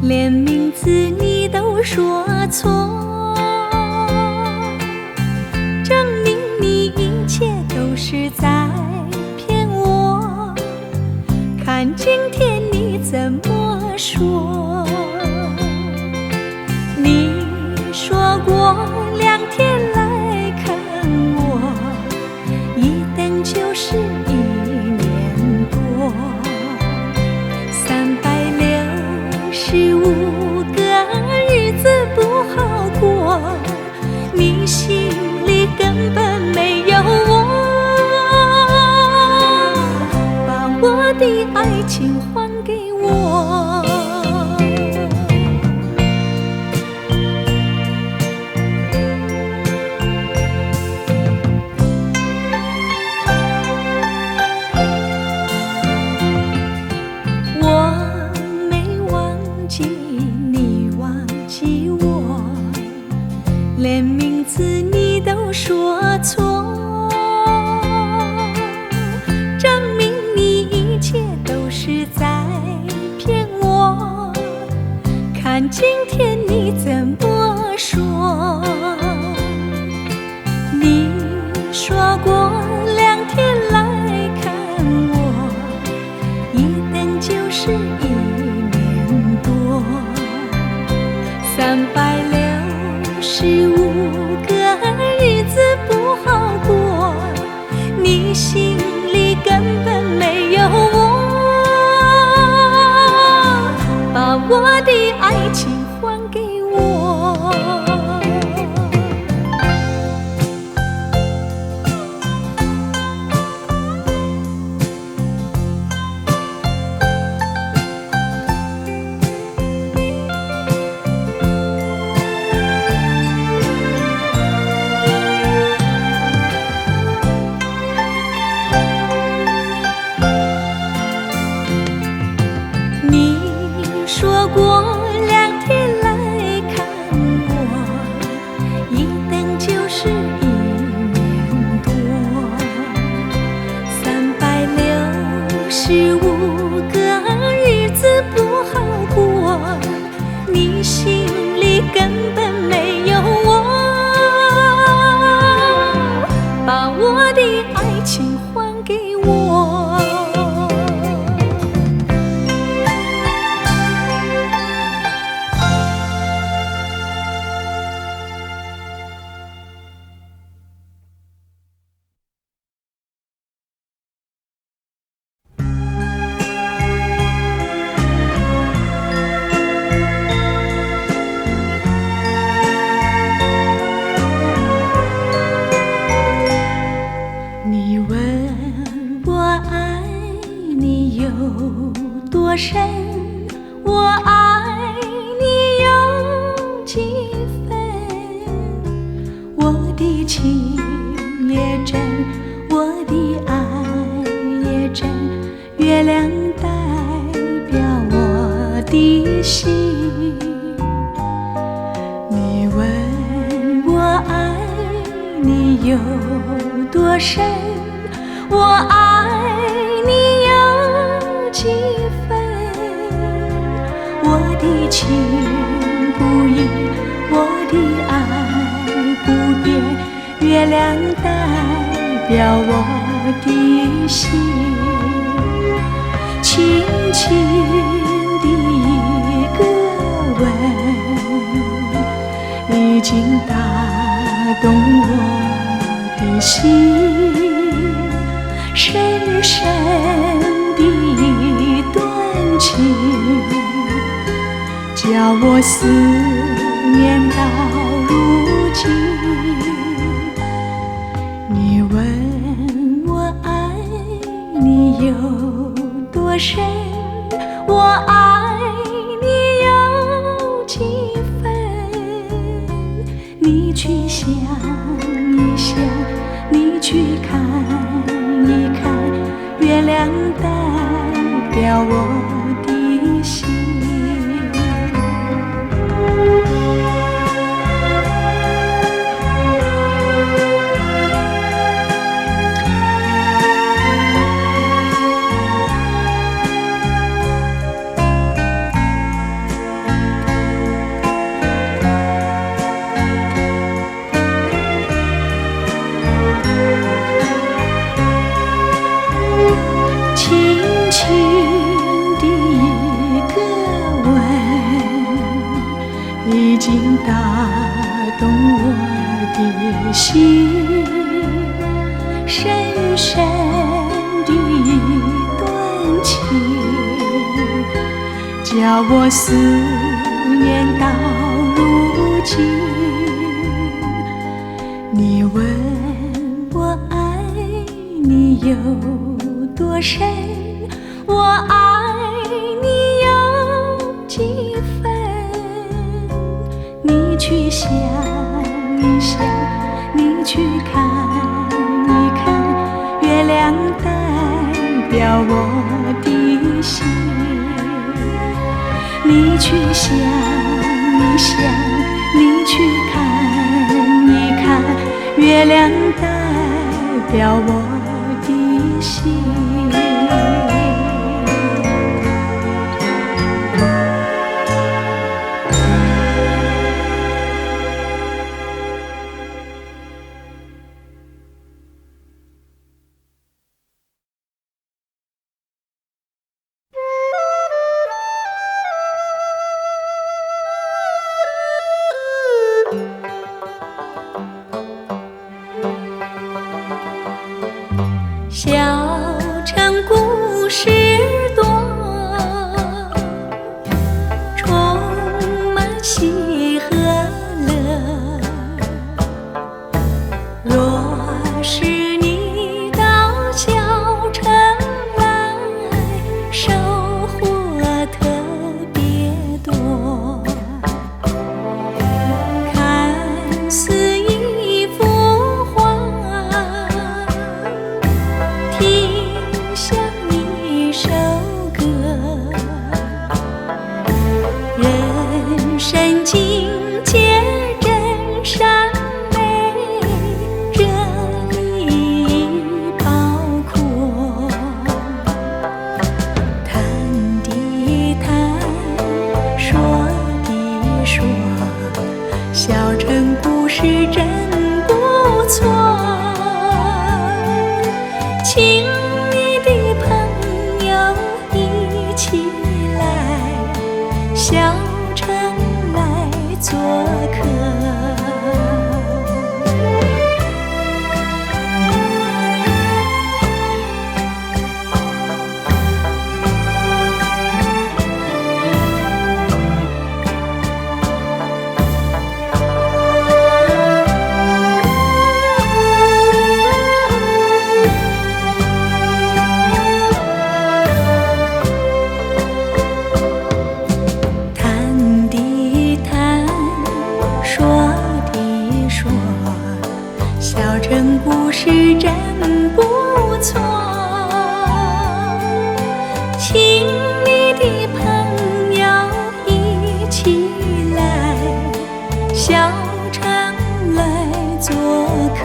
连名字你都说错，证明你一切都是在骗我。看今天你怎么说？你说过2天来看我，一等就是1年多，365个日子不好过，你心里根本没有我，把我的爱情还给我。连名字你都说错，证明你一切都是在骗我。看今天你怎么说？你说过2天来看我，一等就是1年多，365个日子不好过，你心里根本没有我，把我的爱情还给我。你说过2天来看我，一等就是1年多，365个日子不好过，你心里根本没有我，把我的爱情还给我。你问我爱你有多深，我爱你有几分？我的情也真，我的爱也真，月亮代表我的心。你问我爱你有多深，我爱你有几分？我的情不移，我的爱不变，月亮代表我的心。轻轻的一个吻，已经打动我的心，深深的一段情，叫我思念到如今。你问我爱你有多深，我爱你有几分？你去想一想，你去看一看，月亮代表我的心。静打动我的心，深深的动情，叫我思念到如今。你问我爱你有多深，我爱你有几分？你去想一想，你去看一看，月亮代表我的心。你去想一想，你去看一看，月亮代表我的心。小城故事多，充满喜和乐。若是你到小城来，收获特别多。看似一幅画，听像一首歌，人生境界真善美，这一包括。谈的谈，说的说，小城故事真不错。请你的朋友一起来，小城来做客。谈的谈，说的说，小城故事真不错。请你的朋友一起来，小城来做客。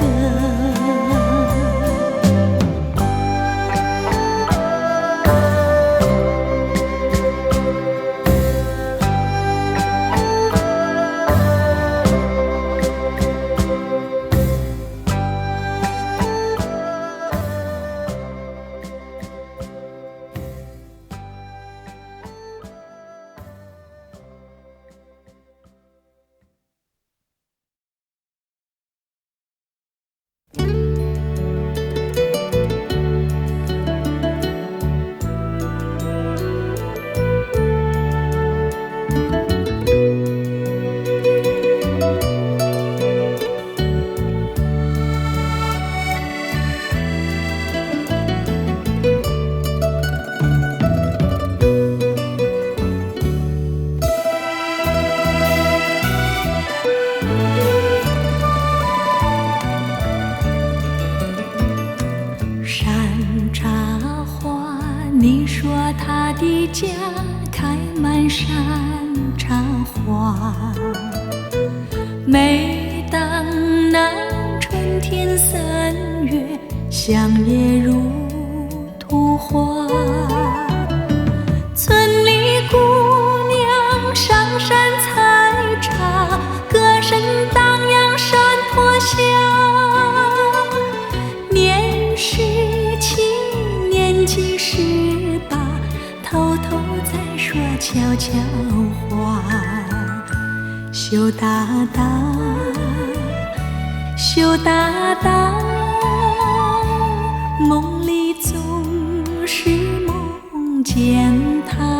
山茶花，你说它的家开满山茶花。每当那春天3月，乡野如图画。村里姑娘上山采茶，歌声荡漾山坡下。17年纪18，偷偷在说悄悄话。羞答答，羞答答，梦里总是梦见他。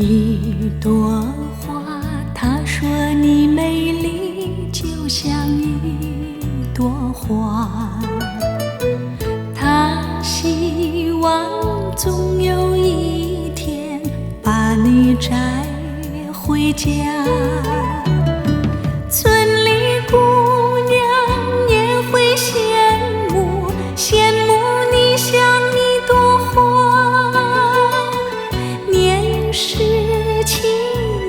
一朵花，他说你美丽就像一朵花，他希望总有一天把你摘回家。村里姑娘也会羡慕，羡慕你像一朵花，年17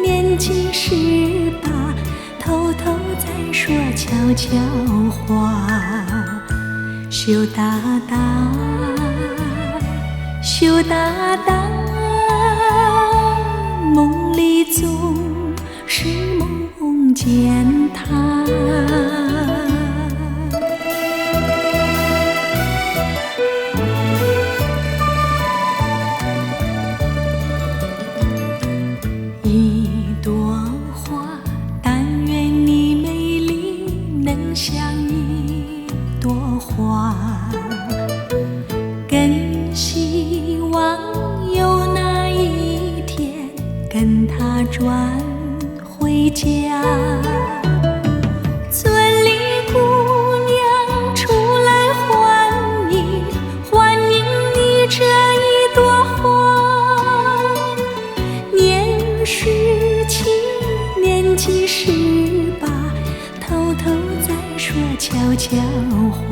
年纪18，偷偷在说悄悄话。羞答答，羞答答，梦里总是梦见他。一朵花，但愿你美丽能像一朵花，更希望有那一天跟他转回家。村里姑娘出来欢迎，欢迎你这一朵花，年17年纪18，偷偷在说悄悄话。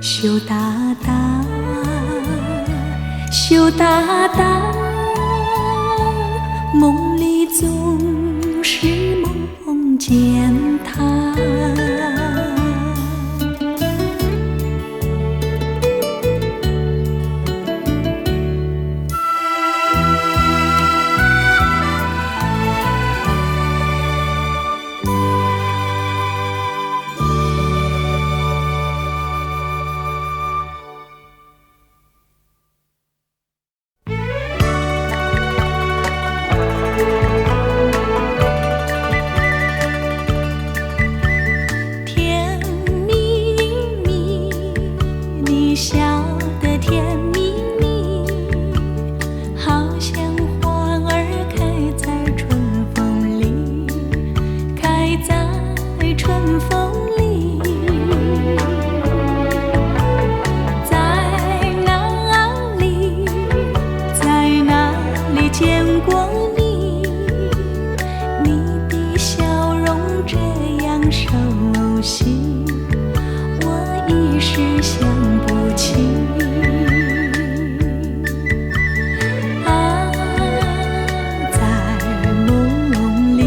羞答答，羞答答，梦里总是梦见他。甜蜜蜜，你笑得甜蜜蜜，好像花儿开在春风里，开在春风里。在哪里，在哪里见过你？你的笑容这样熟悉，我一时想不起。啊，在梦里，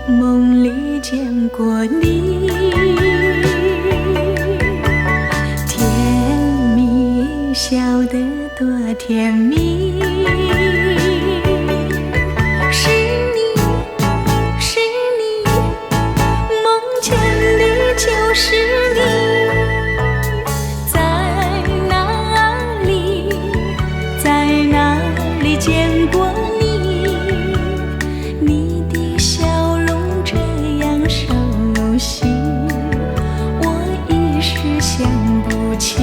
梦里见过你，甜蜜笑得多甜蜜。是你，是你，梦见的就是你。在哪里，在哪里见过你？你的笑容这样熟悉，我一时想不起。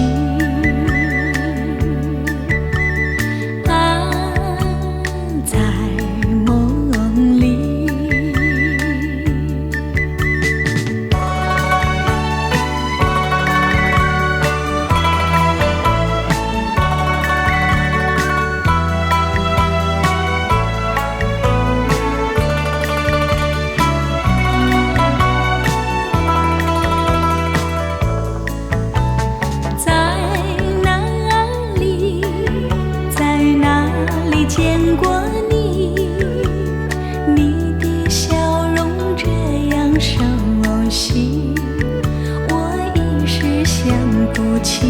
见过你，你的笑容这样熟息，我一时想不起。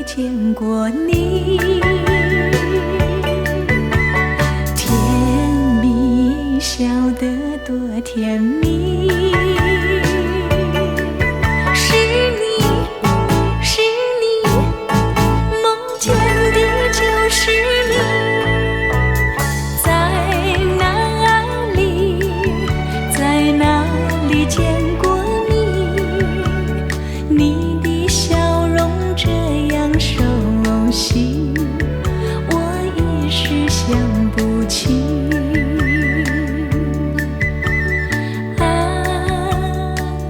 见过你，甜蜜笑得多甜蜜，是你，是你，梦见的就是你，在哪里，在哪里见过你，你的笑容这样熟悉，我一时想不起。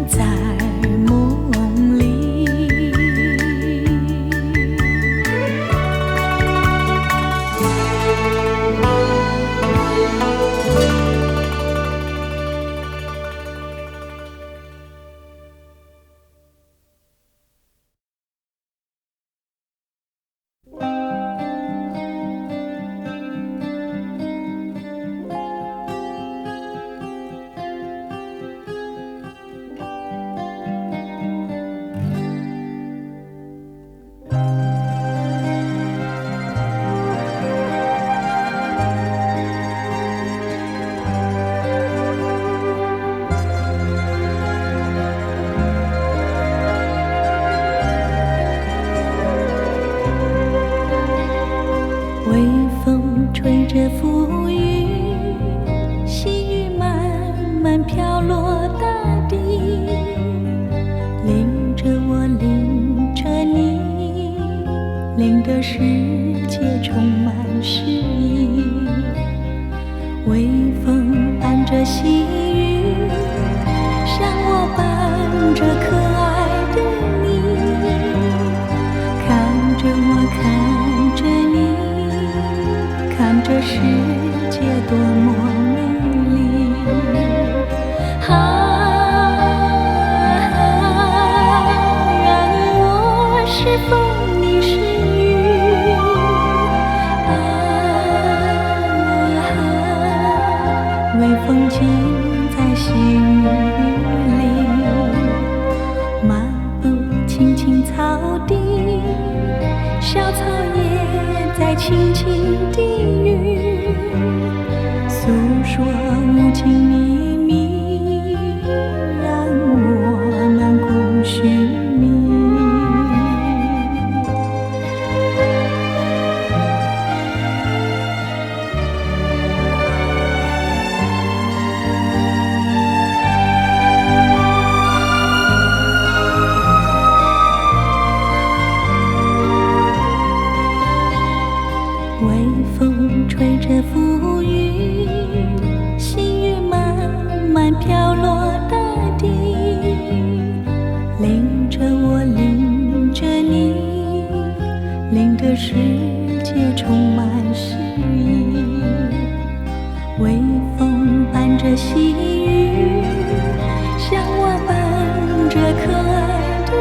在梦里，微风吹着浮云，细雨慢慢飘落大地，淋着我，淋着你，淋得世界充满诗意。微风伴着细雨，像我伴着可爱的你，看着我，看着你，看这世界多么美丽，让我是风，你是雨，微风尽在细雨里，漫步青青草地，小草也在轻轻低语，诉说无尽秘密，让我们共寻觅。微风吹着浮云，细雨慢慢飘落大地，淋着我，淋着你，淋得世界充满诗意。微风伴着细雨，像我伴着可爱的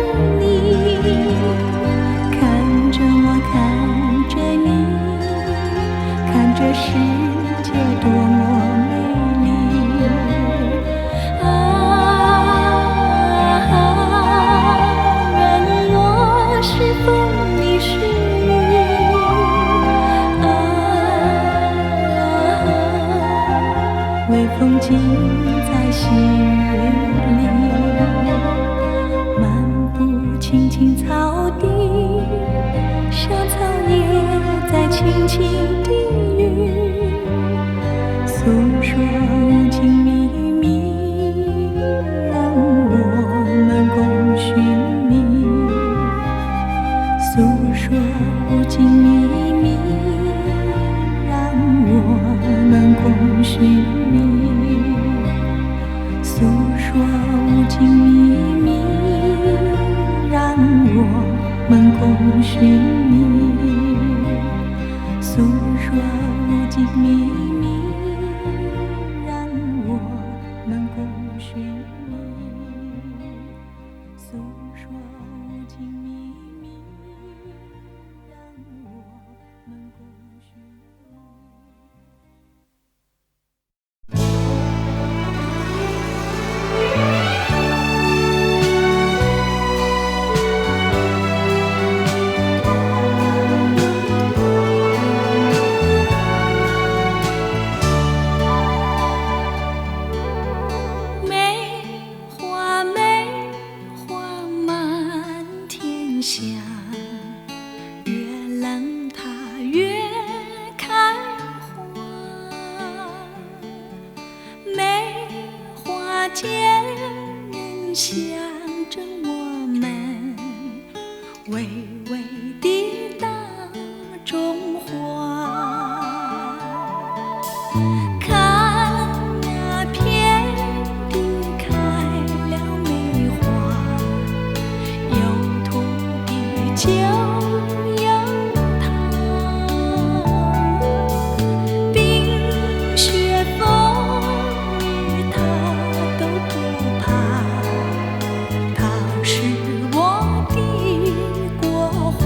你，看着我，看着你，看这世界多么美丽，让我是风，你是雨，微风尽在细雨里，漫步青青草地，小草也在轻轻低语，诉说无尽秘密，让我们共寻觅，诉说无尽秘密，让我们共寻觅，诉说无尽秘密，让我们共寻觅，诉说无尽秘密，让我们共寻觅，诉说。天下，越冷它越开花。梅花间人想着我们，微微地大中华。看那遍地开了梅花，有土地就有它，冰雪风雨它都不怕，它是我的国花。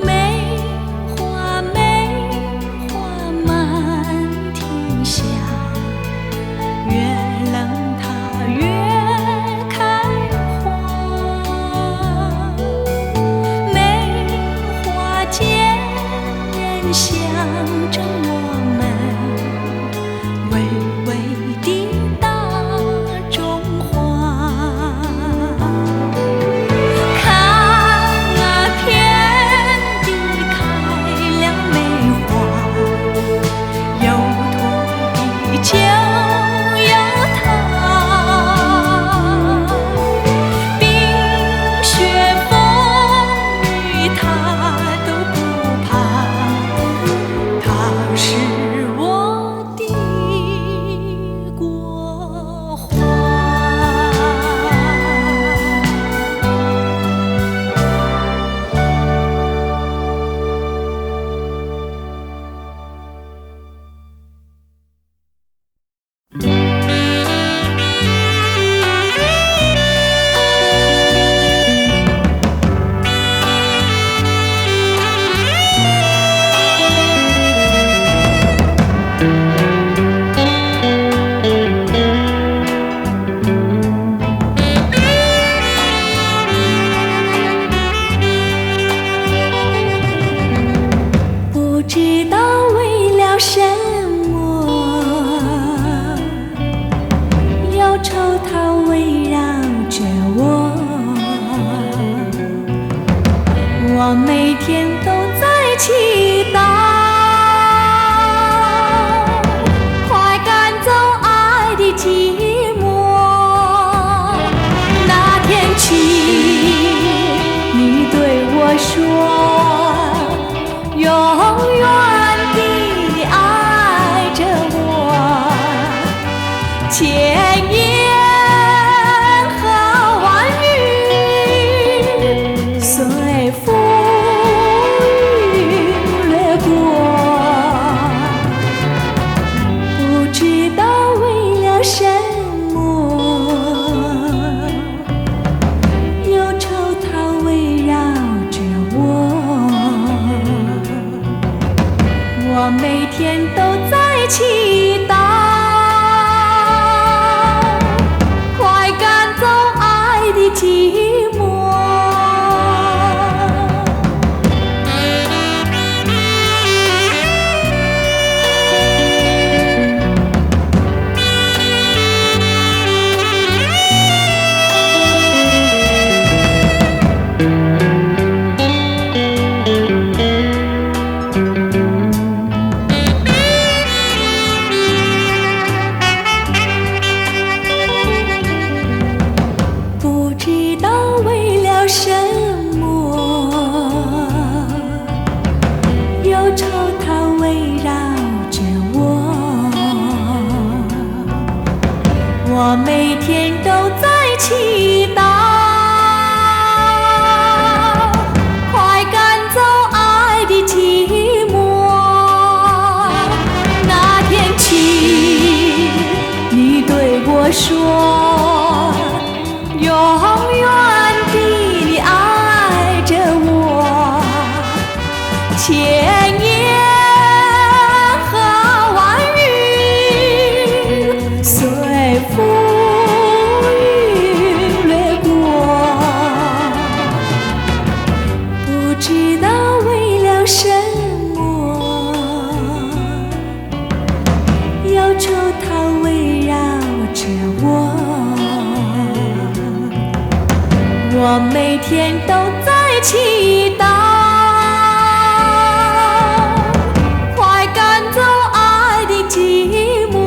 梅花满天下，越冷它越开花。梅花间人想着我们，微微地大中华。看那遍地开了梅花，有土地就有它，冰雪风雨它都不怕，它是我的国花。不知道为了什么，忧愁它围绕着我，我每天都在祈祷，快赶走爱的寂寞。那天起，你对我说，永远地爱着我，千言和万语随风雨掠过。不知道为了什么，忧愁它围绕着我，我每天都在祈祷，快赶走爱的寂寞。不知道为了什么，忧愁它围绕着我，我每天都在祈祷，快赶走爱的寂寞。那天起，你对我说，永远地爱着我，千言和万语随风雨掠过。我每天都在祈祷，快赶走爱的寂寞。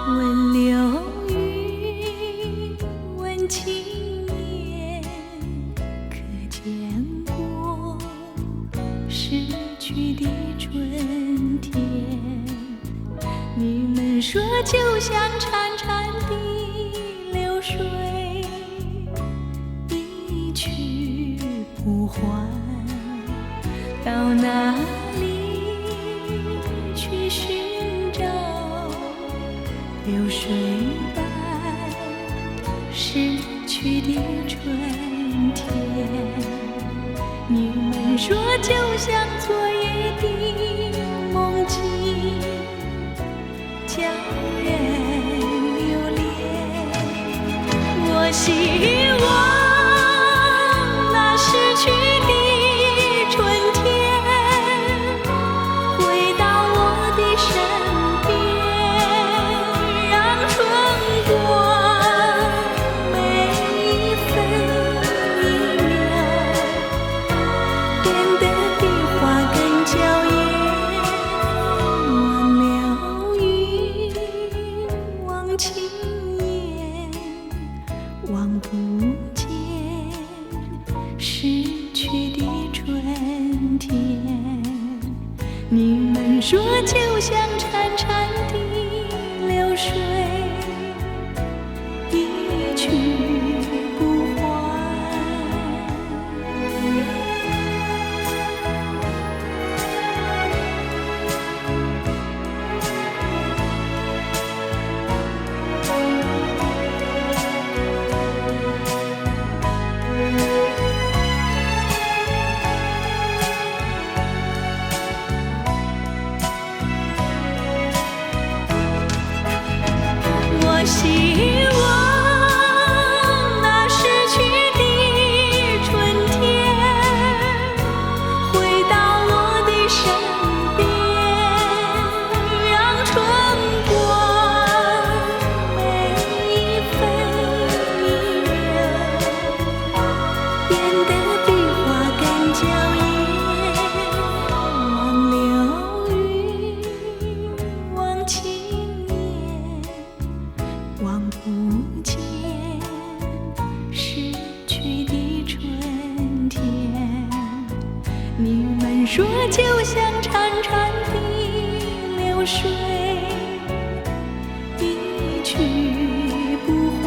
问流云，问青年，可见过逝去的春天？你们说就像潺潺的流水，一去不还，到哪里去寻找流水般逝去的春天？你们说就像昨夜的梦境，叫人留恋。我希望那逝去的春天回到我的身边，让春光每一分一秒变得比花更娇艳。忘了云，忘青烟，望不见逝去的春天。你们说就像潺潺的流水，一去不还。我希望那逝去的春天回到我的身边，让春光每一分一秒变得比花更娇艳。忘流云，忘青烟，望不见逝去的春天。你们说就像潺潺的流水，一去不还，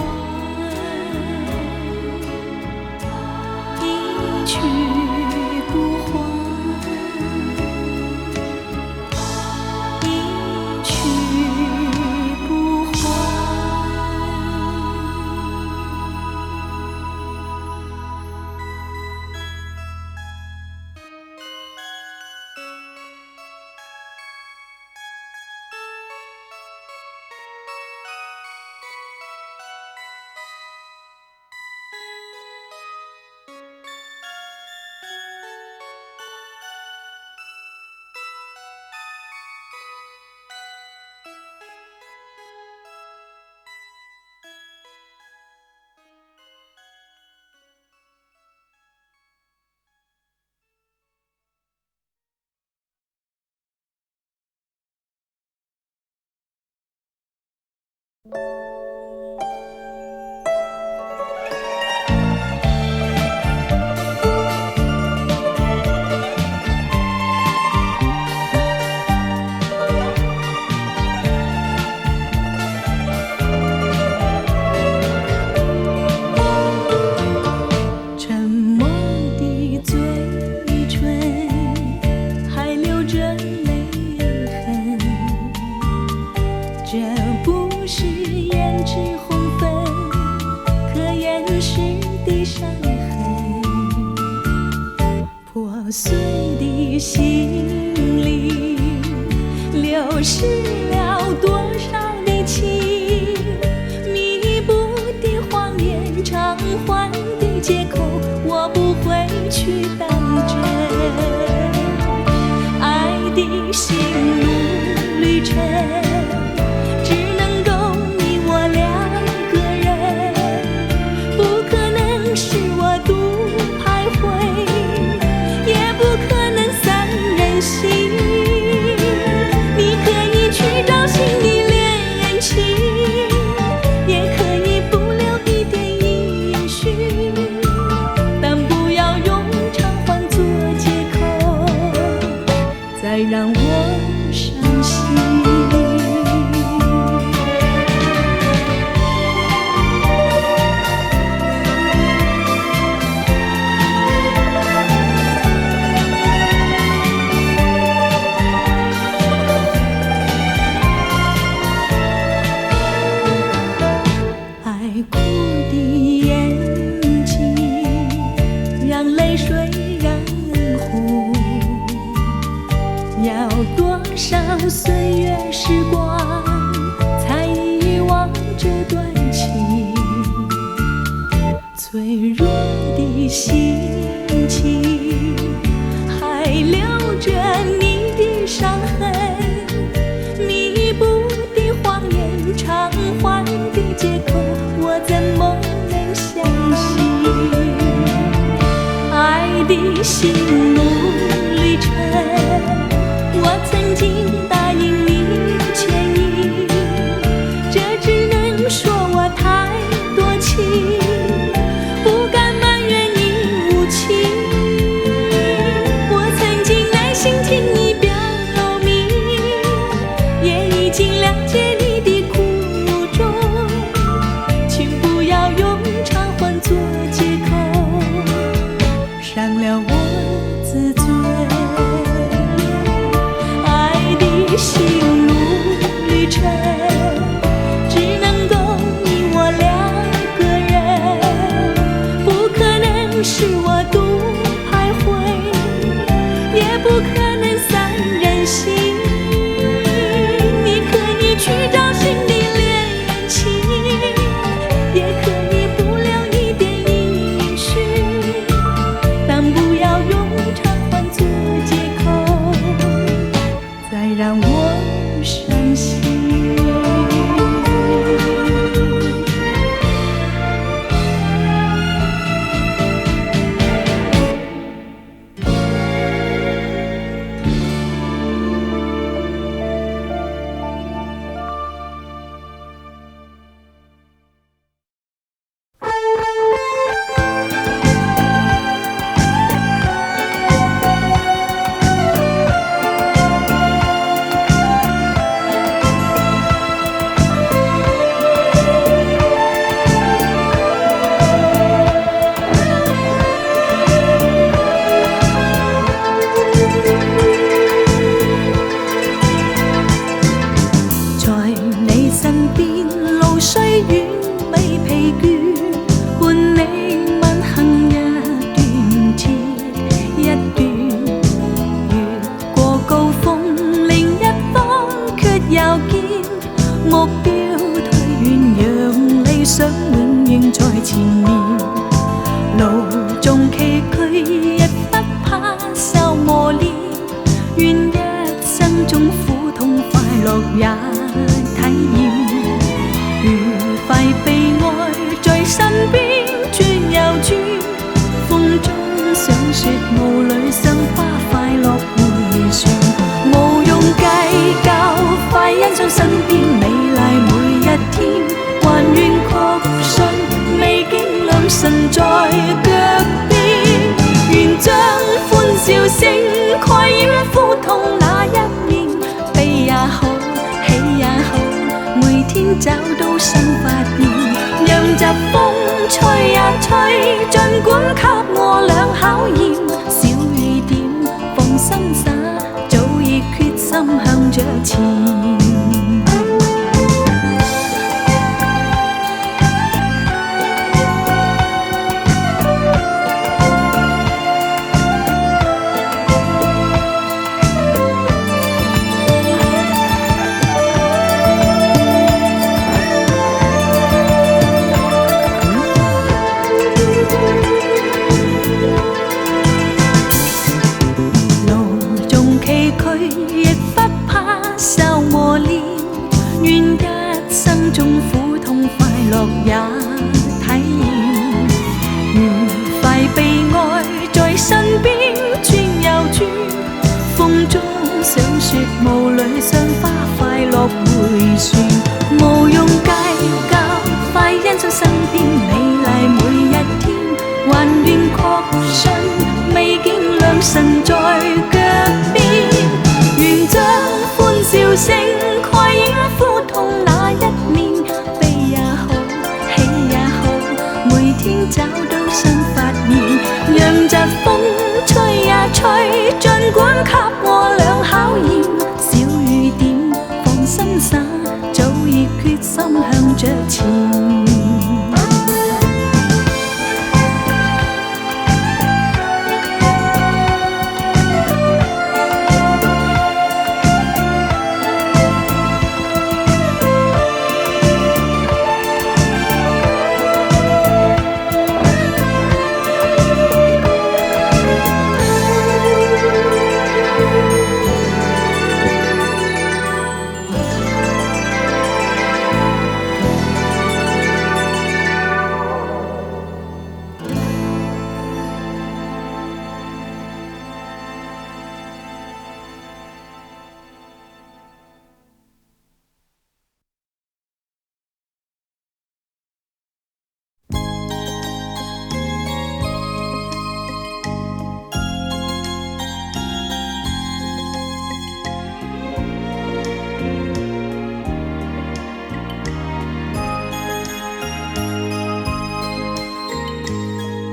一去不还，一去不还。心里流失了多少的情，弥补的谎言，偿还的借口，我不会去当真。爱的心路旅程，只能够你我两个人，不可能是我独徘徊，也不可能三人行。你可以去找新的恋情，也可以不留一点音讯，但不要用偿还做借口，再让我伤心。爱哭的眼睛，让泪水染红，要多少岁月时光才遗忘这段情？脆弱的心情还留着你的伤痕，弥补的谎言，偿还的借口，我怎么能相信？爱的心路旅程，我曾经答应你牵引，这只能说我太多情，不敢埋怨你无情。我曾经耐心听你表明，也已经了解你的苦衷，请不要用偿还做借口，伤了我自尊。爱的心路旅程，只能够你我两个人，不可能是我独徘徊，也不可能三人行。你可以去找新的恋情，也可以不留一点音讯，但不要用偿还做借口，再让我伤心。找到新發現，讓疾風吹呀吹，儘管給我倆考驗。小雨點，放心灑，早已決心向着前。中苦痛快樂也體驗，愉快悲哀在身邊轉又轉，風中想說霧裏賞花快樂迴旋，無用計較，快欣賞身邊美麗每一天，還願確信未見良辰在腳邊，願將歡笑聲蓋掩苦痛那一面，悲也好，喜也好，每天找到新發現，讓疾風吹呀吹，儘管給我倆考驗，小雨點放心灑，早已決心向着前。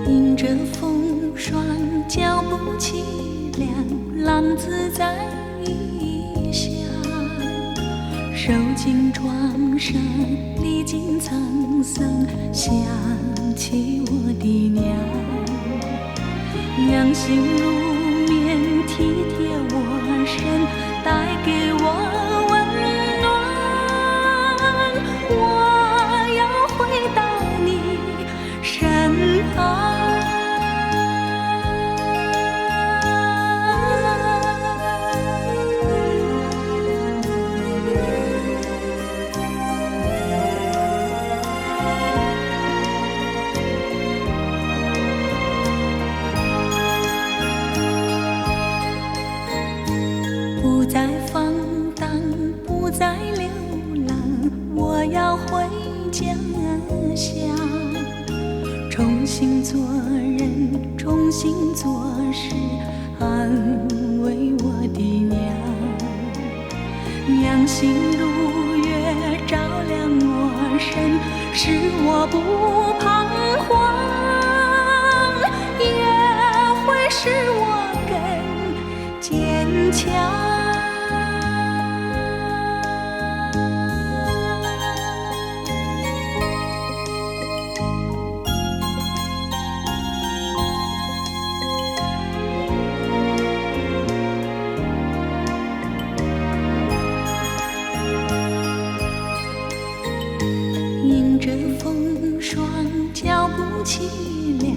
迎着风霜，脚步凄凉，浪子在异乡，受尽创伤，历经沧桑，想起我的娘，娘心如面，体贴我身，带给我温暖，我要回到你身旁。不再放荡，不再流浪，我要回家乡，重新做人，重新做事，安慰我的娘。娘心如月，照亮我身，使我不彷徨，也会使我更坚强。迎着风霜，脚步凄凉，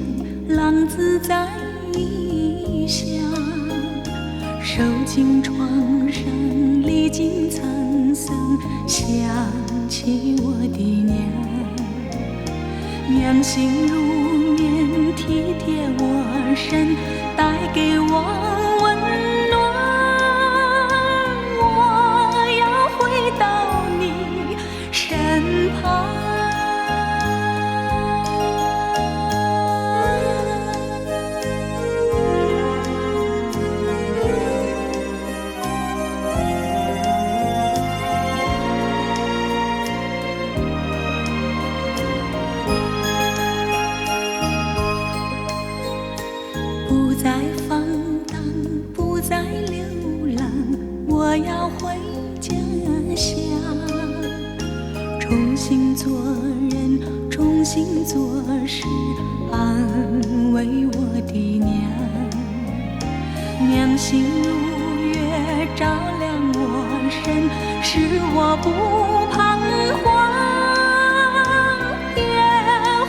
浪子在异乡，受尽创伤，历经沧桑，想起我的娘。娘心如面，体贴我身，带给我温暖，我要回到你身旁。不再放荡，不再流浪，我要回家乡，重新做人，重新做事，安慰我的娘。娘心如月，照亮我身，使我不彷徨，也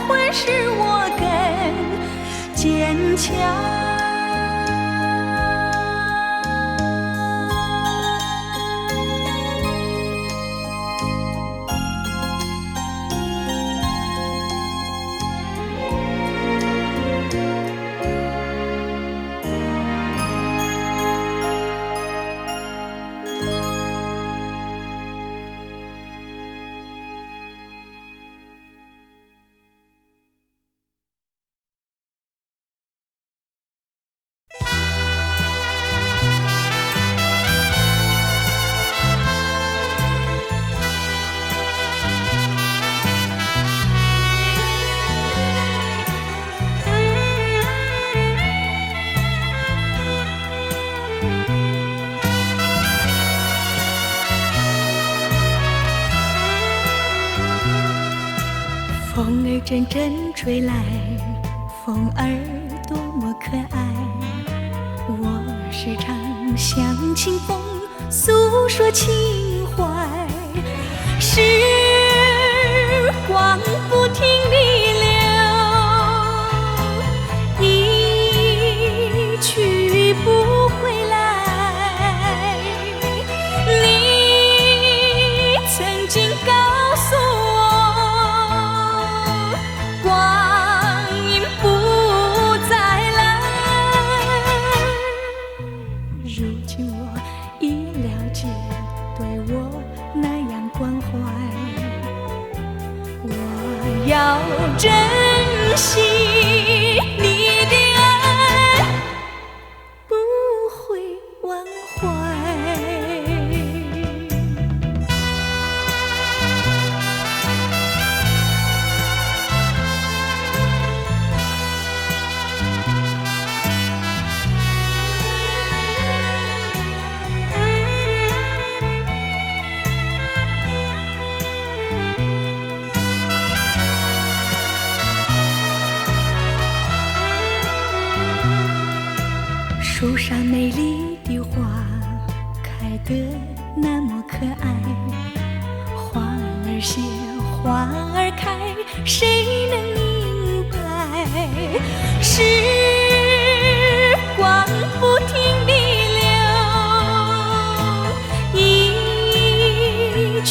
会使我更坚强。风阵阵吹来，风儿多么可爱。我时常向清风诉说情怀，时光不停地流，一去不回来。你曾经告诉我，光阴不再来。如今我已了解，对我那样关怀，我要珍惜你的爱，不会忘怀。树上美丽的花开得那么可爱，花儿谢，花儿开，谁能明白？时光不停地流，一去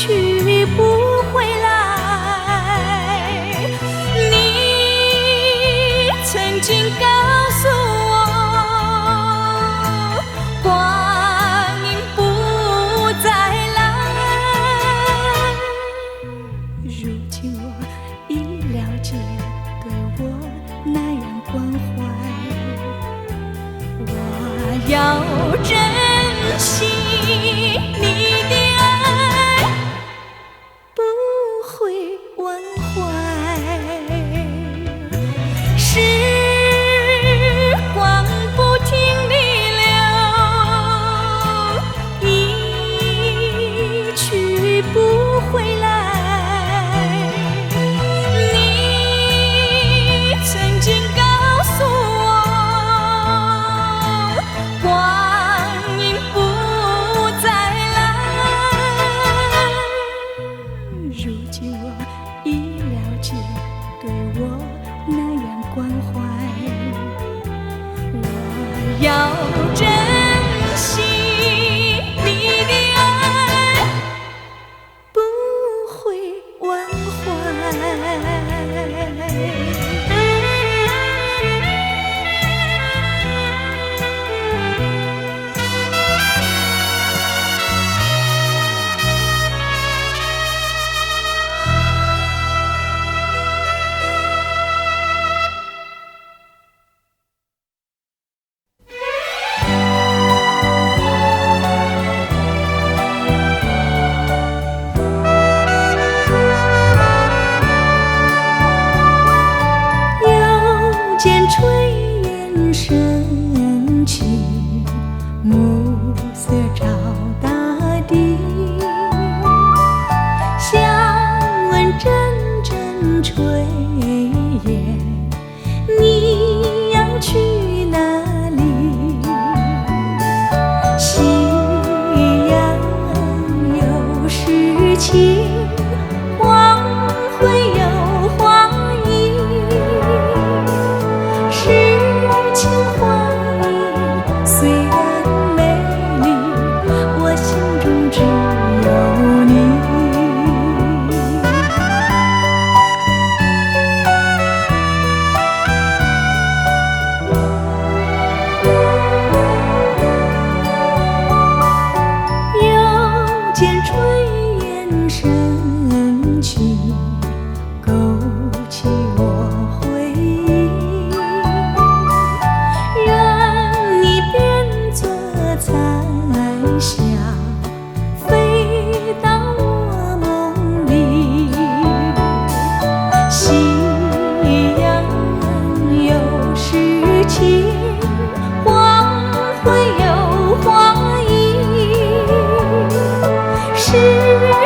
不回来。你曾经告诉我，要珍惜你的爱，不会忘怀。时光不停地流，一去不回来。你曾经告诉我，光阴不再来。如今我已了解，对我那样关怀，我要珍惜你的爱，不会忘怀。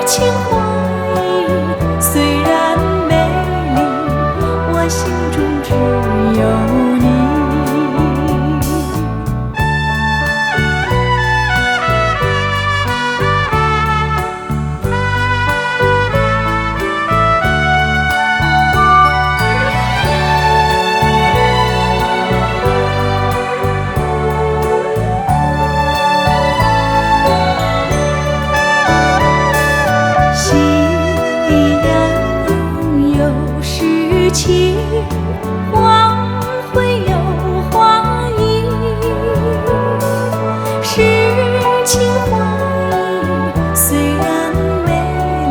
情怀虽然美丽，起黄会有花意，诗情画意虽然美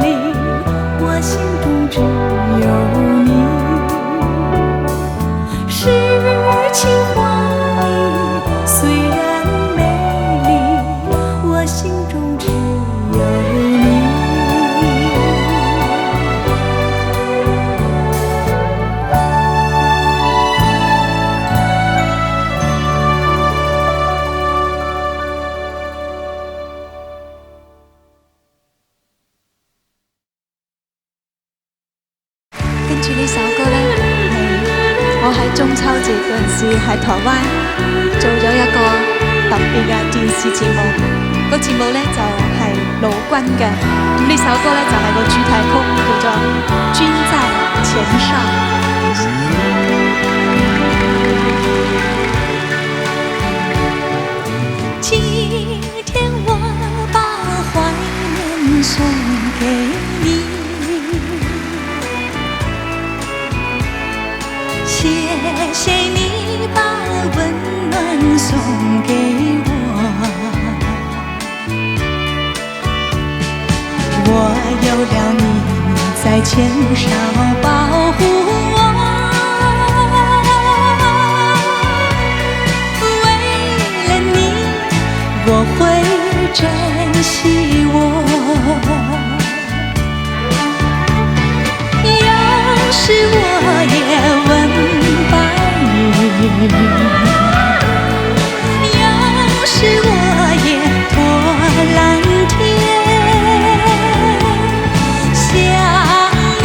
丽，我心中只有你。诗情画意虽然美丽，我心中只有你。跟住呢首歌呢，係我喺中秋節嗰陣時喺台灣做咗一個特別嘅電視節目，個節目呢就係盧軍嘅，咁呢首歌呢就係個主題曲，叫做《君在前上》。今天我把怀念送给你，谢谢你把温暖送给我，我有了你在前哨保护我，为了你我会珍惜我。要是我也问白云，要是我也托蓝天，向你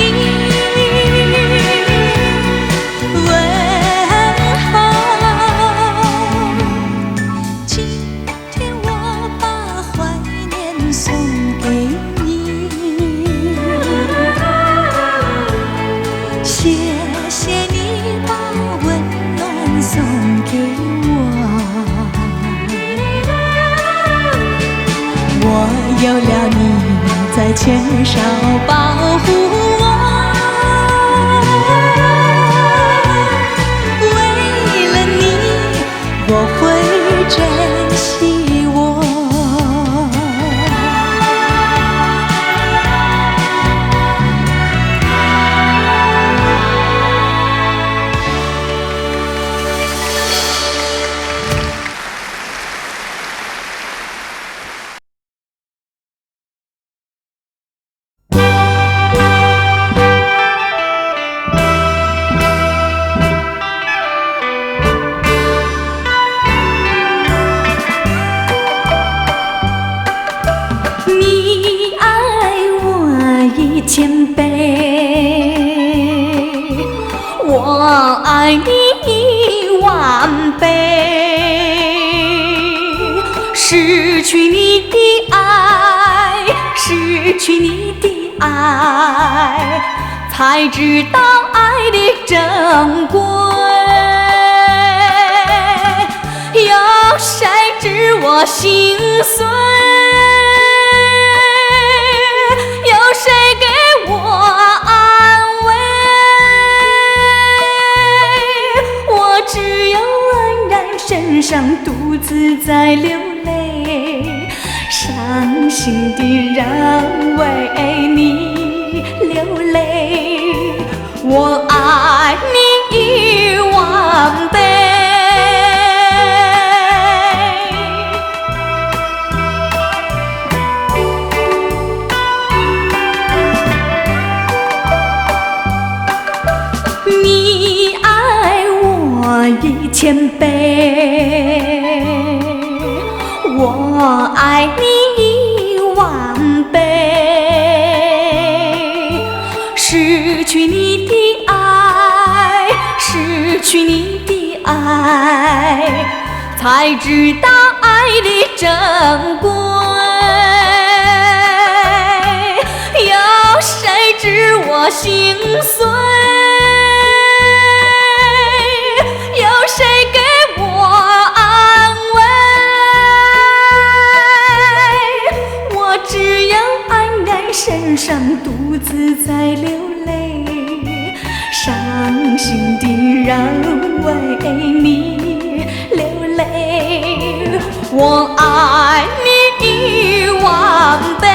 问候。今天我把怀念送给你，谢谢你把温暖送给我，我有了你在前哨保护我，为了你我会珍惜我。你爱我1000倍，我爱你10000倍。失去你的爱，失去你的爱，才知道爱的珍贵。有谁知我心碎？有谁给我安慰？我只有黯然神伤，独自在流泪，伤心的人为你流泪。我爱你10000倍。你爱我1000倍，我爱你10000倍。失去你的爱，失去你的爱，才知道爱的珍贵。有谁知我心碎？有谁给我安慰？我只有黯然神伤，独自在流泪，伤心的人为你流泪，我爱你一万倍。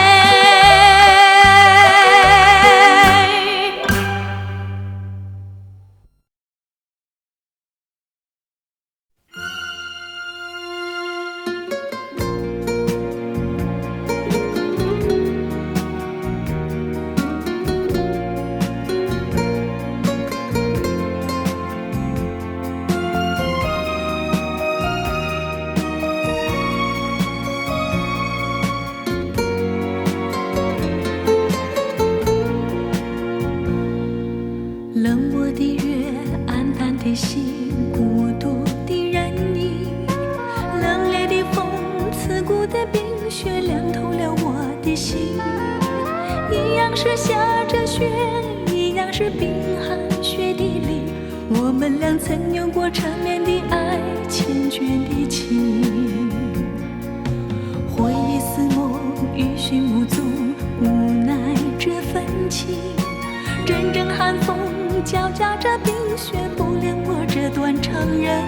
冷漠的月，暗淡的心，孤独的人影，冷冽的风，刺骨的冰雪，凉透了我的心。一样是下着雪，一样是冰寒雪地里，我们俩曾有过缠绵的爱，缱绻的情。回忆似梦，余寻无踪，无奈这份情。阵阵寒风交加着冰雪，不恋我这段长人，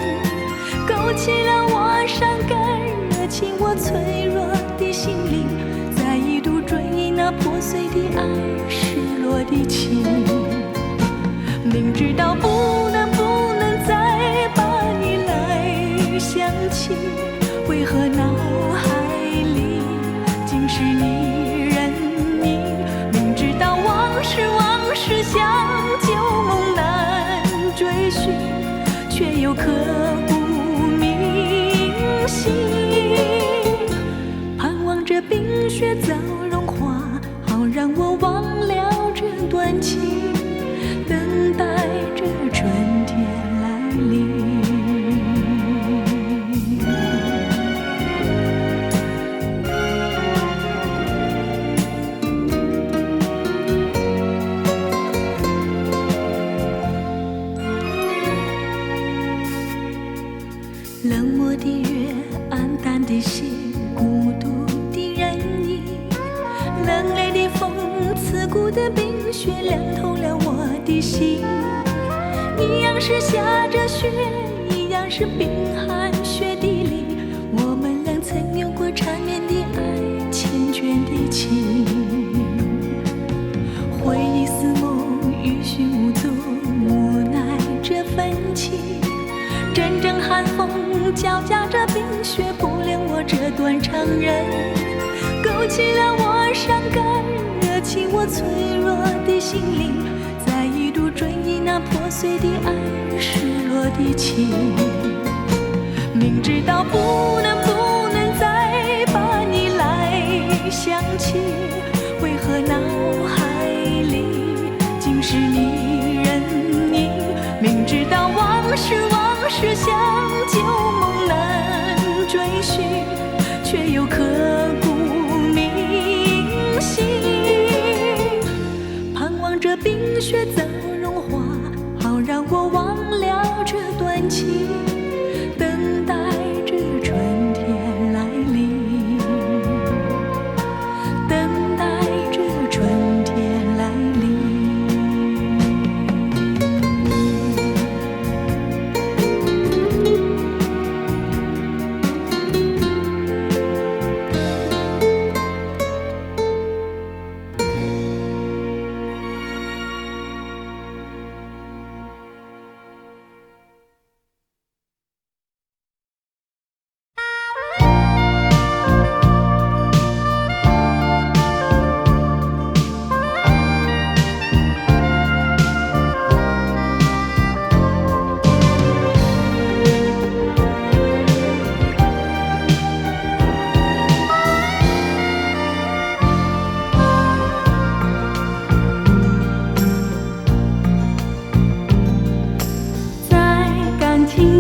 勾起了我伤感，热起我脆弱的心灵，再一度追忆那破碎的爱，失落的情。明知道不能再把你来想起，为何脑海里尽是你人影？明知道往事像旧梦难追寻，却又刻骨铭心。盼望着冰雪早融化，好让我忘了这段情，等待着春天来临。冷漠的月，暗淡的心，孤独的人影，冷冽的风，刺骨的冰雪，凉透了我的心。一样是下着雪，一样是冰寒雪地里，我们俩曾有过缠绵的爱，缱绻的情。回忆似梦，余寻无踪，无奈这份情。阵阵寒风交加着冰雪，不恋我这段长人，勾起了我伤感，热起我脆弱的心灵，再一度追忆那破碎的爱，失落的情。明知道不能再把你来想起，为何脑海里尽是你人影？明知道往事像旧梦难追寻，却又刻骨铭心。盼望着冰雪早融化，好让我忘了这段情，等待着春天来临，等待着春天来临。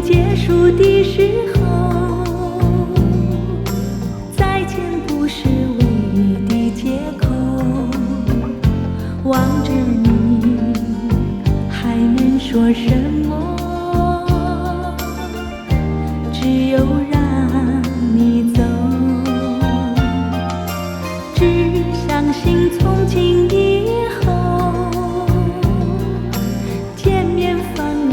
结束的时候，再见不是唯一的借口。望着你，还能说什么？只有让你走。只相信从今以后，见面方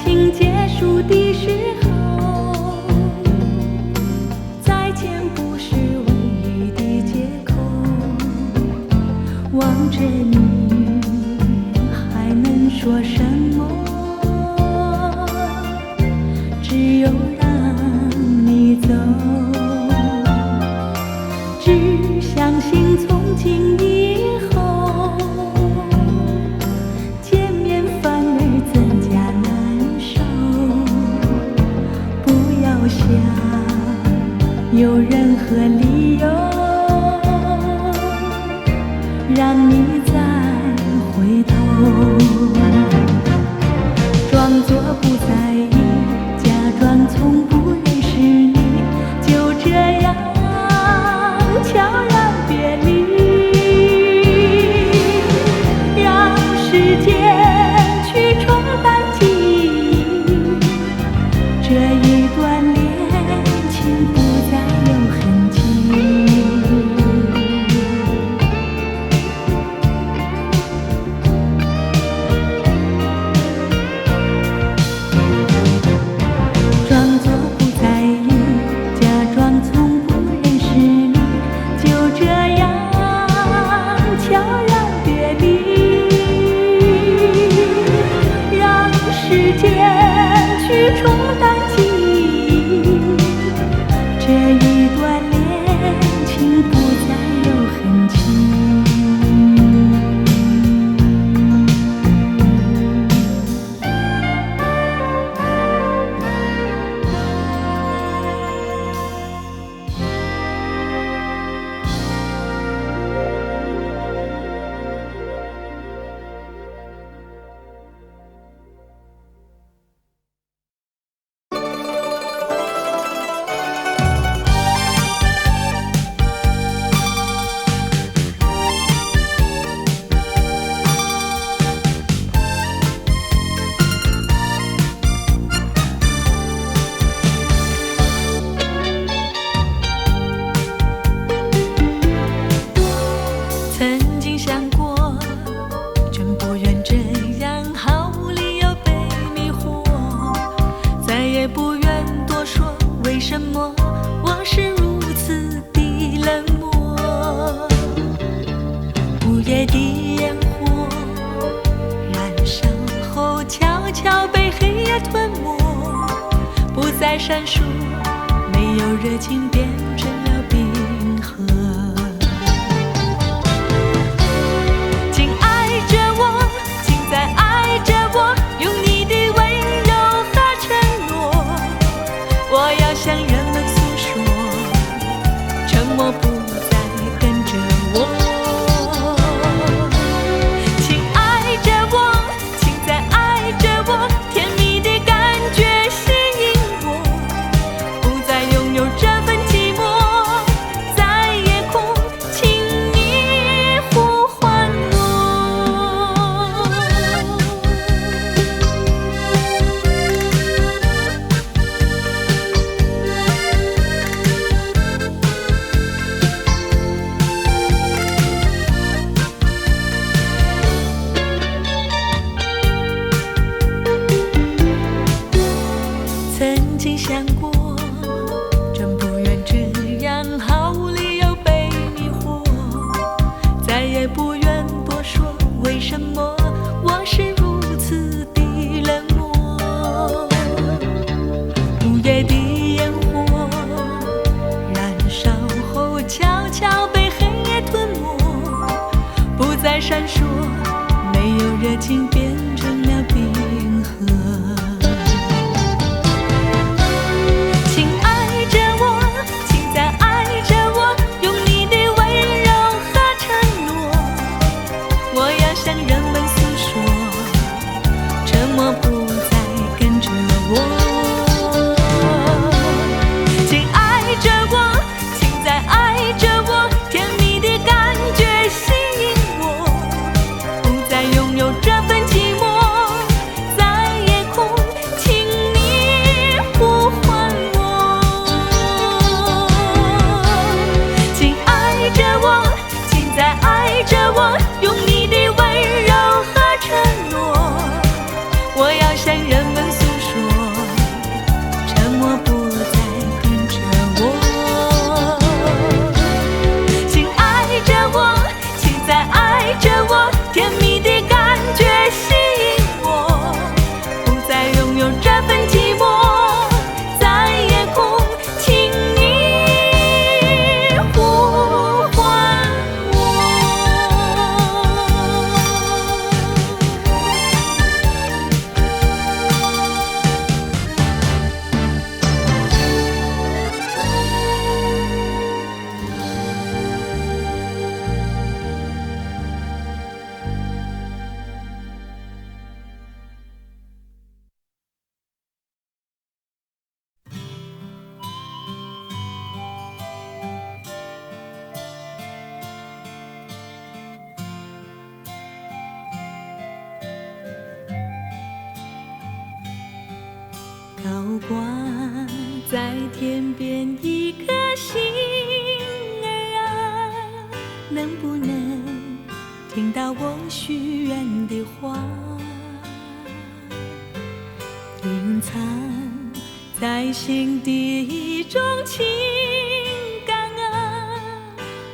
情结束的时候，再见不是唯一的借口。望着你，还能说什么？只有让你走。只相信从今以后，见面反而增加难受。不要想有任何理由让你再回头，装作不在意，假装从不认识你，就这样悄然别离，让时间去冲淡记忆，这一段恋情不再有痕迹。装作不在意，假装从不认识你，就这样悄然别离，让时间去冲淡记忆，这一段恋情不再有痕迹。曾经想过，真不愿这样毫无理由被迷惑，再也不愿多说为什么我是如此的冷漠。午夜的烟火燃烧后，悄悄被黑夜吞没，不再闪烁，没有热情变成了冰河。请爱着我，请再爱着我，用你的温柔和承诺。我要向人们诉说，沉默不再跟着我。请爱着我，请再爱着我，甜蜜的感觉吸引我，不再拥有这份寂寞，在夜空请你呼唤我。曾经想过，真不愿这样毫无理由被迷惑，再也不愿多说为什么我是如此的冷漠。午夜的烟火燃烧后，悄悄被黑夜吞没，不再闪烁，没有热情变成了冰河。请爱着我，请再爱着我，用你的温柔和承诺。我要向人们诉说，沉默不再跟着我。请爱着我，请再爱着我，甜蜜的感觉吸引我，不再拥有这份情。高挂在天边一颗星儿啊，能不能听到我许愿的话？隐藏在心底一种情感啊，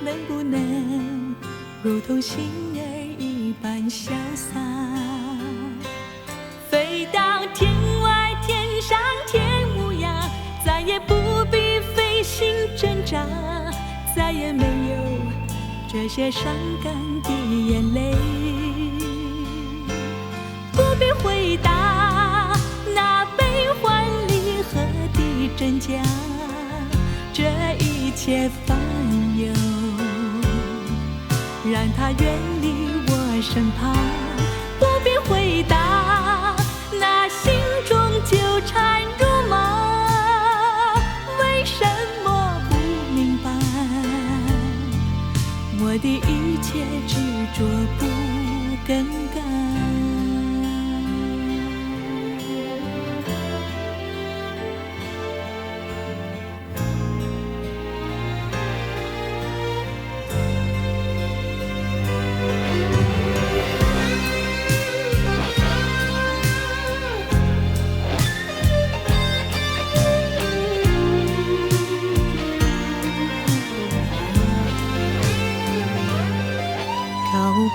能不能如同星儿一般潇洒，飞到天外天上天无涯，再也不必费心挣扎，再也没有这些伤感的眼泪。不必回答那悲欢离合的真假，这一切烦忧让它远离我身旁。不必回答那心中纠缠如麻，为什么不明白我的一切执着不更改？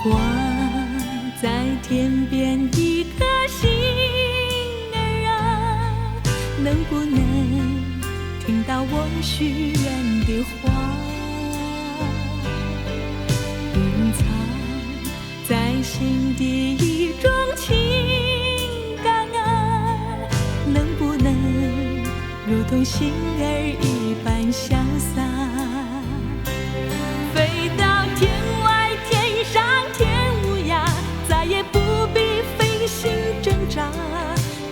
挂在天边一颗星儿啊，能不能听到我许愿的话？隐藏在心底一种情感啊，能不能如同星儿一般潇洒，飞到天外天上天无涯，再也不必费心挣扎，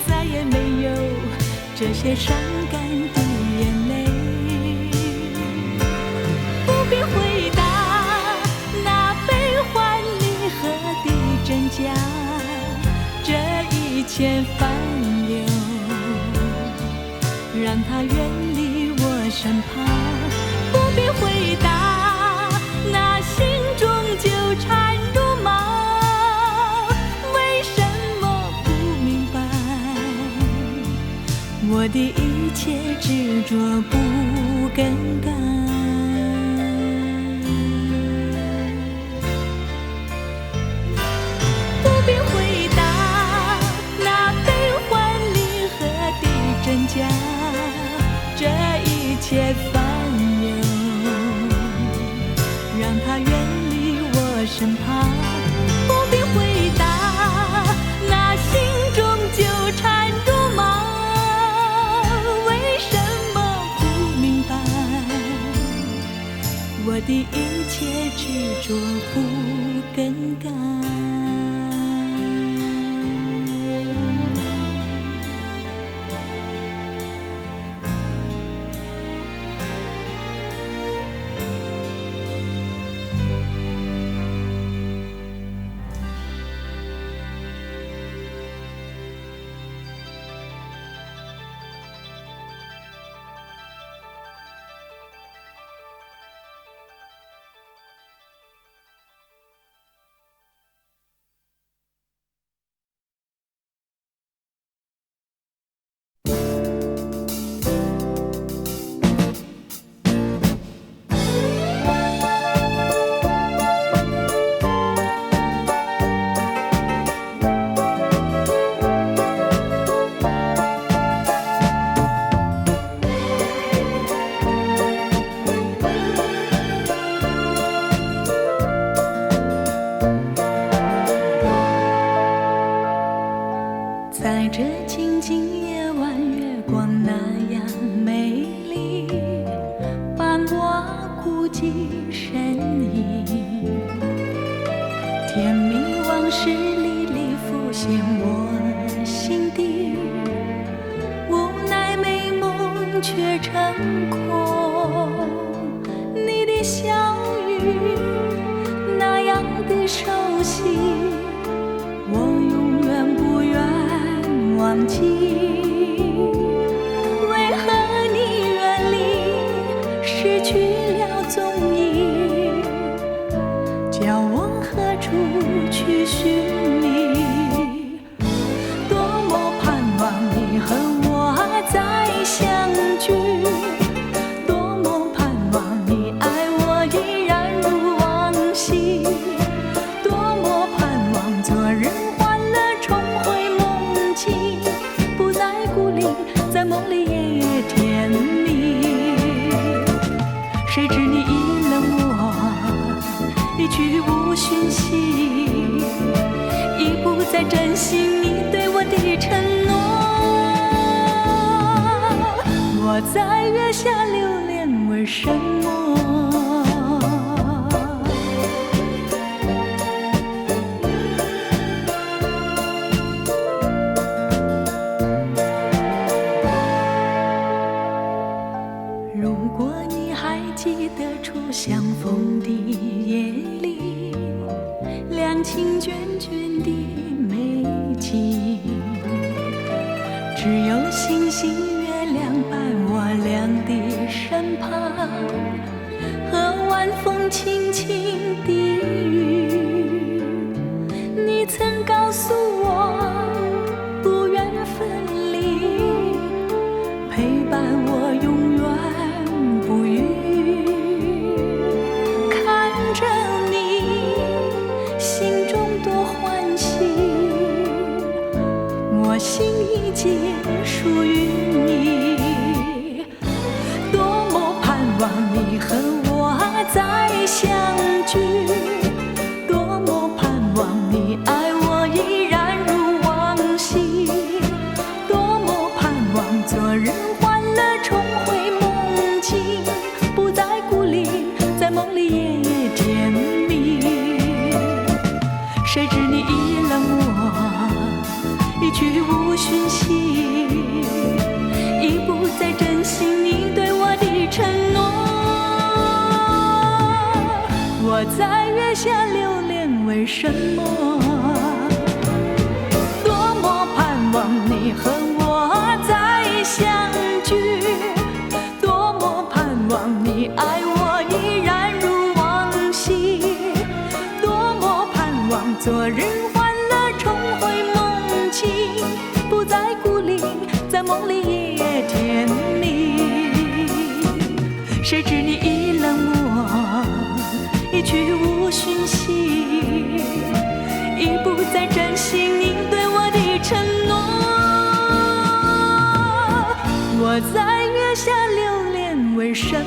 再也没有这些伤感的眼泪。不必回答那悲欢离合的真假，这一切烦忧让它远离我身旁。不必回答那心中纠缠如麻，为什么不明白我的一切执着不更改？不必回答那悲欢离合的真假，这一切烦忧让它远离我身旁。不必回答那心中纠缠如麻，为什么不明白我的一切执着不更改？在这静静夜晚，月光那样美丽，伴我孤寂身影，甜蜜往事历历浮现我心底，无奈美梦却成空。你的笑语那样的熟悉，我永远不愿忘记。在梦里也甜蜜。谁知你已冷漠，一去无讯息，已不再珍惜你对我的承诺。我在月下流连，为什么？如果你还记得初相逢的夜里，两情眷眷的美景，只有星星月亮伴我俩的身旁，和晚风轻轻的雨。你曾告诉我不愿分离，陪伴我永远不渝。看着你心中多欢喜，我心已经属于你。多么盼望你和我再相聚，多么盼望你爱我依然如往昔，多么盼望昨日欢乐重回梦境，不再孤立，在梦里也甜蜜。谁知你已冷漠，一去无讯息，已不再珍惜你对我的承诺。我在月下流连，为什么？多么盼望你和我再相聚，多么盼望你爱我依然如往昔，多么盼望昨日欢乐重回梦境，不再孤立，在梦里也甜蜜。谁知你已冷漠，一去无讯息，已不再珍惜你对我的承诺。我在月下流连，为什么？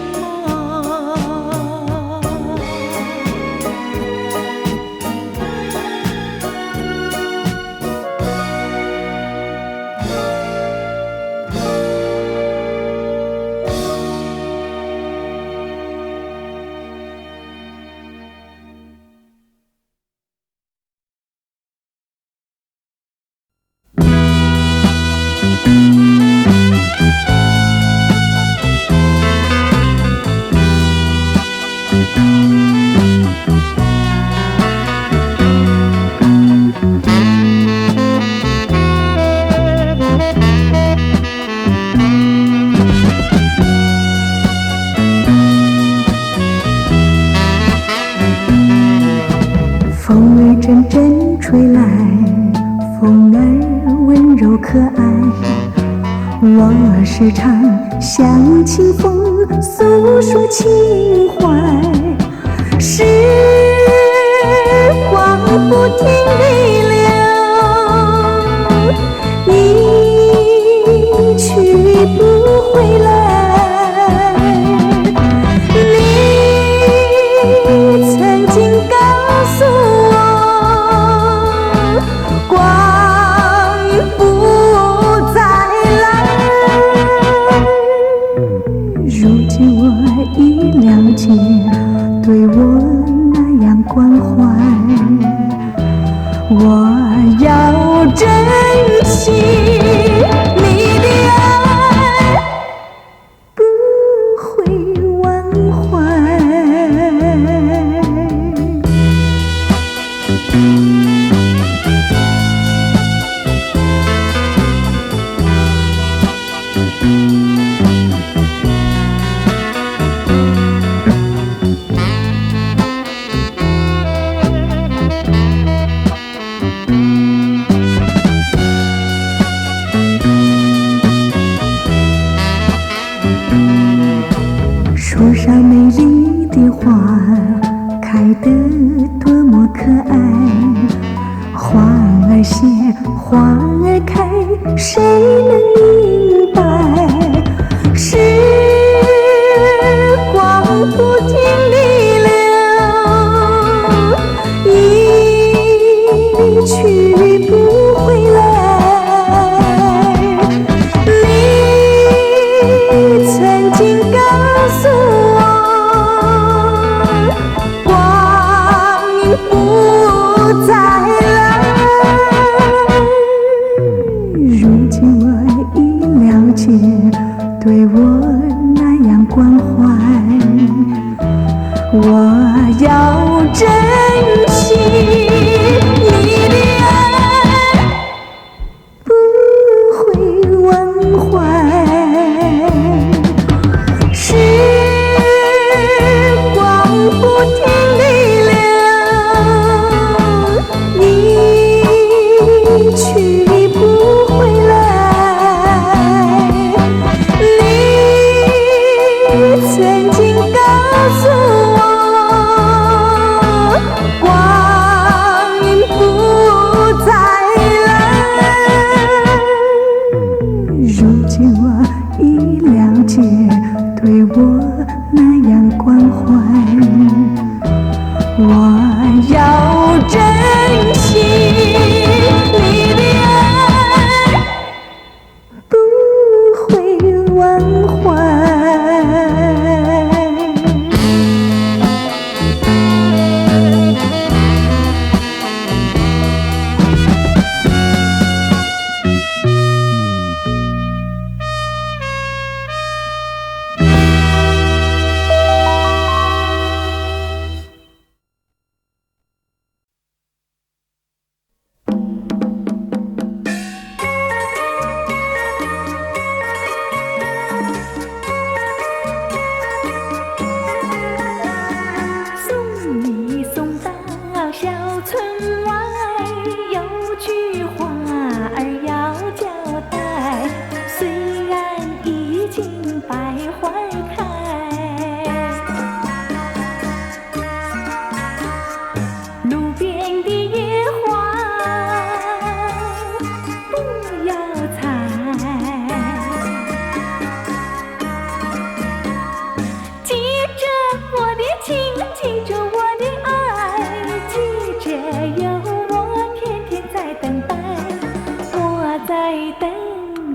风儿阵阵吹来，风儿温柔可爱，我时常向清风诉说情怀。时光不停地流，一去不回来。你曾经告诉我，光阴不再来。如今我已了解，对我那样关怀，我要珍惜你的爱，不会忘怀。解对我那样关怀，我要珍惜你的爱，不会忘怀。时光不停地流，你去不回来，你曾经告诉我，光阴不再来。如今我已了解对我那样关怀，我要珍惜你的爱，不会忘怀。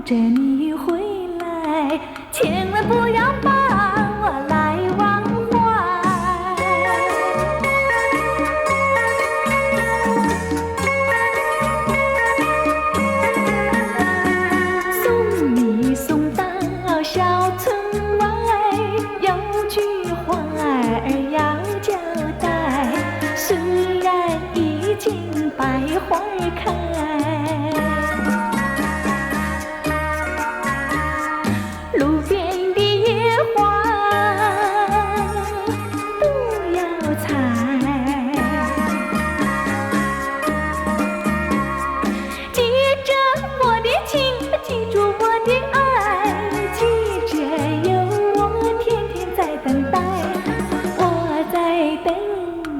着你回来，千万不要把我来忘怀。送你送到小村外，有句话儿要交代，虽然已经百花开。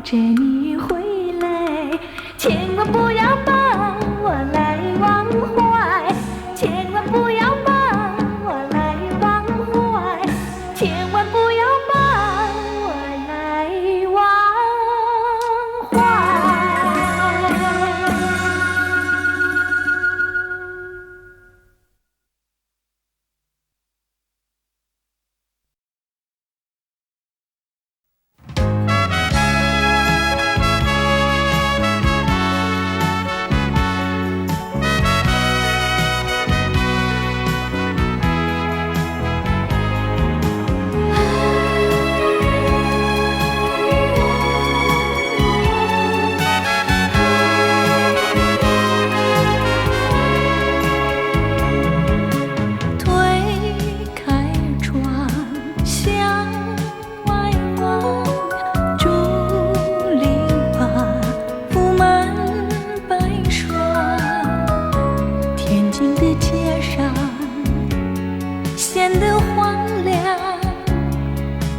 着你回来，千万不要把我来忘怀，千万不要把我来忘怀，千万不要把我来忘怀。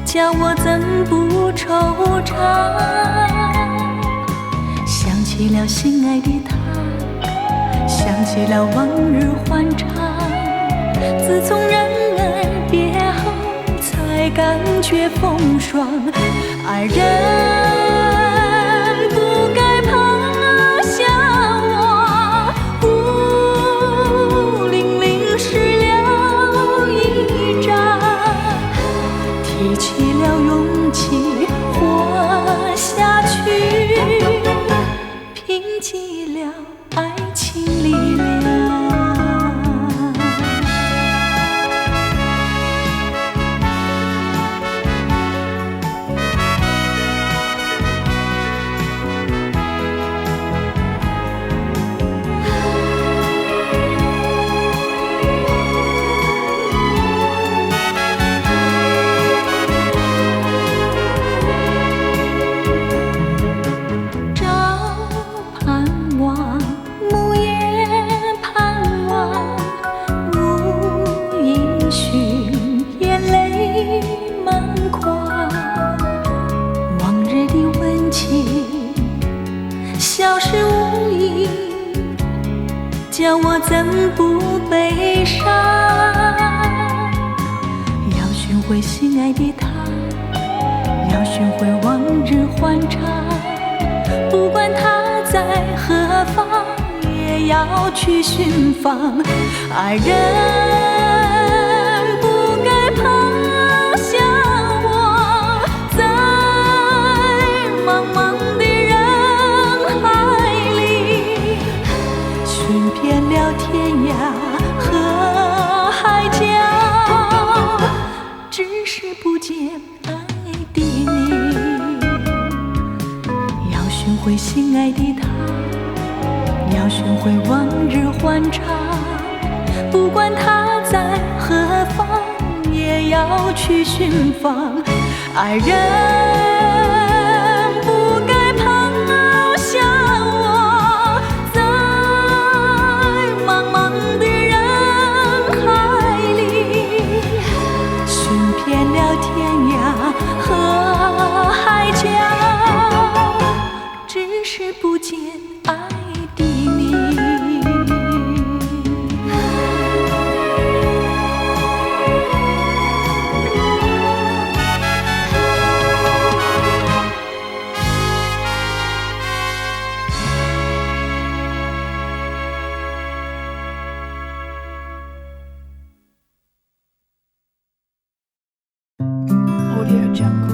叫我怎不惆怅？想起了心爱的他，想起了往日欢畅。自从人儿别后，才感觉风霜。爱人不该抛下我，孤零零湿了一张。提起了勇气活下去，拼起了爱情力量。爱的他，要学会往日欢畅。不管他在何方，也要去寻访。爱人不该抛下我，在茫茫的人海里，寻遍了天涯和海角，只是不见爱的你。要寻回心爱的他，要寻回往日欢畅。不管他在何方，也要去寻访。爱人不该抛下我，在茫茫的人海里，寻遍了天涯和海角，只是不见爱的你。Audio Jungle.